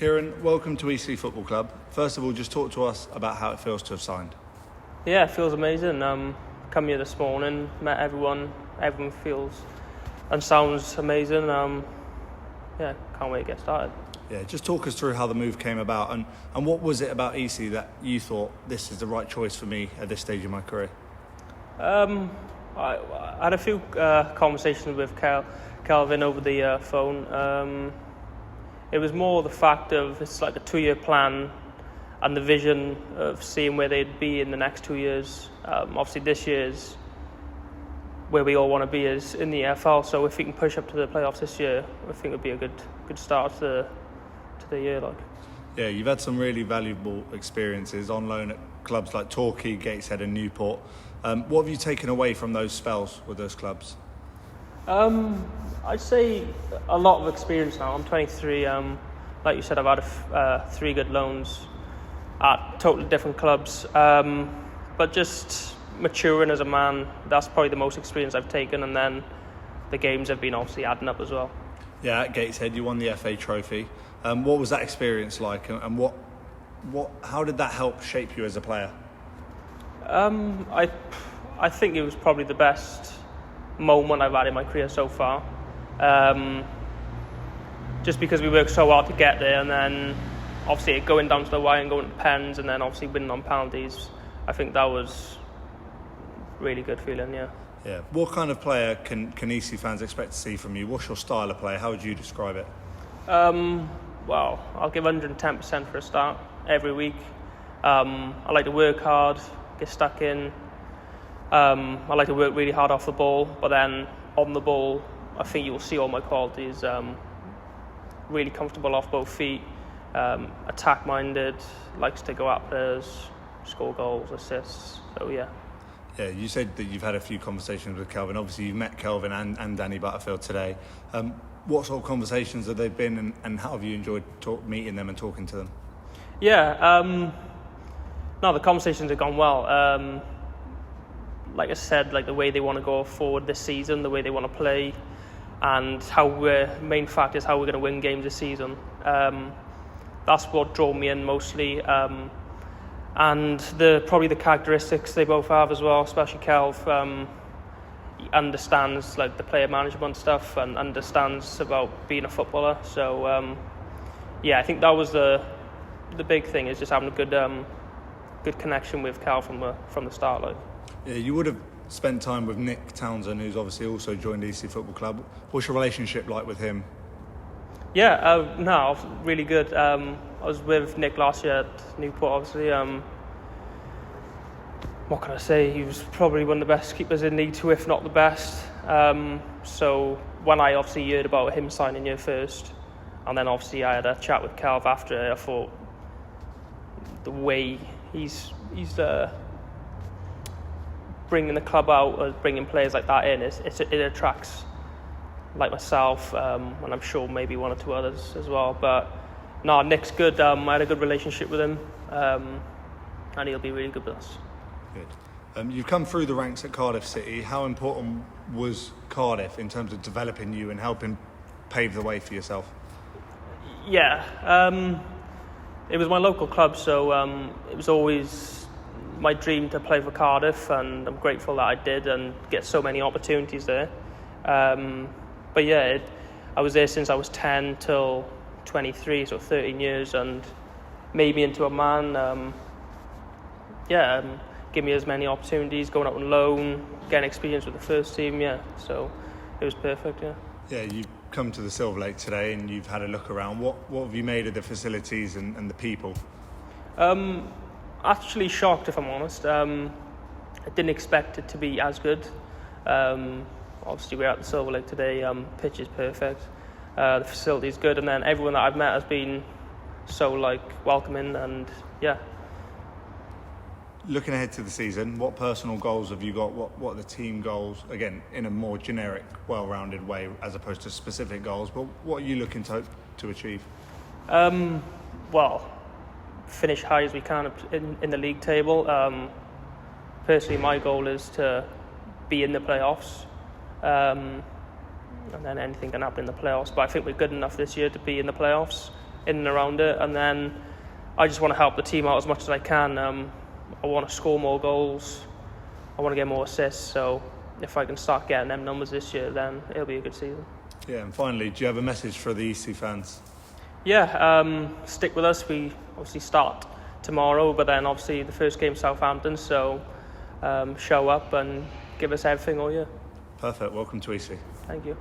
Kieron, welcome to Eastleigh Football Club. First of all, just talk to us about how it feels to have signed. Yeah, it feels amazing. Come here this morning, met everyone. Everyone feels and sounds amazing. Can't wait to get started. Yeah, just talk us through how the move came about and what was it about Eastleigh that you thought this is the right choice for me at this stage of my career? I had a few conversations with Calvin over the phone. It was more the fact of it's like a 2-year plan and the vision of seeing where they'd be in the next 2 years. Obviously this year's where we all want to be is in the EFL, so if we can push up to the playoffs this year, I think it would be a good start to the year. Yeah, you've had some really valuable experiences on loan at clubs like Torquay, Gateshead and Newport. What have you taken away from those spells with those clubs? I'd say a lot of experience now. I'm 23. Like you said, I've had 3 good loans at totally different clubs. But just maturing as a man, that's probably the most experience I've taken. And then the games have been obviously adding up as well. Yeah, at Gateshead, you won the FA Trophy. What was that experience like, and how did that help shape you as a player? I think it was probably the best moment I've had in my career so far. Just because we worked so hard to get there, and then obviously going down to the wire and going to pens, and then obviously winning on penalties. I think that was really good feeling. Yeah. What kind of player can Eastleigh fans expect to see from you? What's your style of play? How would you describe it? Well, I'll give 110% for a start every week. I like to work hard, get stuck in. I like to work really hard off the ball, but then on the ball, I think you'll see all my qualities. Really comfortable off both feet, attack-minded, likes to go at players, score goals, assists. So yeah. Yeah, you said that you've had a few conversations with Kelvin. Obviously, you've met Kelvin and Danny Butterfield today. What sort of conversations have they been, and how have you enjoyed meeting them and talking to them? Yeah, no, the conversations have gone well. Like I said, like the way they want to go forward this season, the way they want to play, and main fact is how we're going to win games this season. That's what drew me in mostly. And probably the characteristics they both have as well, especially Kelv. He understands like the player management stuff and understands about being a footballer. So I think that was the big thing, is just having a good connection with Cal from the start. Like. Yeah, you would have spent time with Nick Townsend, who's obviously also joined Eastleigh Football Club. What's your relationship like with him? Yeah, really good. I was with Nick last year at Newport, obviously. What can I say? He was probably one of the best keepers in League 2, if not the best. So when I obviously heard about him signing here first, and then obviously I had a chat with Calv after, I thought the way he's bringing the club out, or bringing players like that in, it attracts like myself, and I'm sure maybe 1 or 2 others as well. But no, Nick's good. I had a good relationship with him, and he'll be really good with us. Good. You've come through the ranks at Cardiff City. How important was Cardiff in terms of developing you and helping pave the way for yourself? Yeah, it was my local club, so it was always my dream to play for Cardiff, and I'm grateful that I did and get so many opportunities there. But yeah, I was there since I was 10 till 23, so 13 years, and made me into a man. Give me as many opportunities, going out on loan, getting experience with the first team, so it was perfect, Yeah, you've come to the Silver Lake today and you've had a look around. What have you made of the facilities and the people? Actually shocked, if I'm honest. I didn't expect it to be as good. Obviously we're at the Silver Lake today, pitch is perfect, the facility is good, and then everyone that I've met has been so welcoming, and yeah. Looking ahead to the season, what personal goals have you got? What are the team goals? Again, in a more generic, well-rounded way, as opposed to specific goals. But what are you looking to achieve? Well, finish high as we can in the league table. Personally, my goal is to be in the playoffs. And then anything can happen in the playoffs. But I think we're good enough this year to be in the playoffs. in and around it. And then I just want to help the team out as much as I can. I want to score more goals. I want to get more assists. So if I can start getting them numbers this year, then it'll be a good season. Yeah, and finally, do you have a message for the Eastleigh fans? Yeah, stick with us. We obviously start tomorrow, but then obviously the first game Southampton. So show up and give us everything all year. Perfect. Welcome to Eastleigh. Thank you.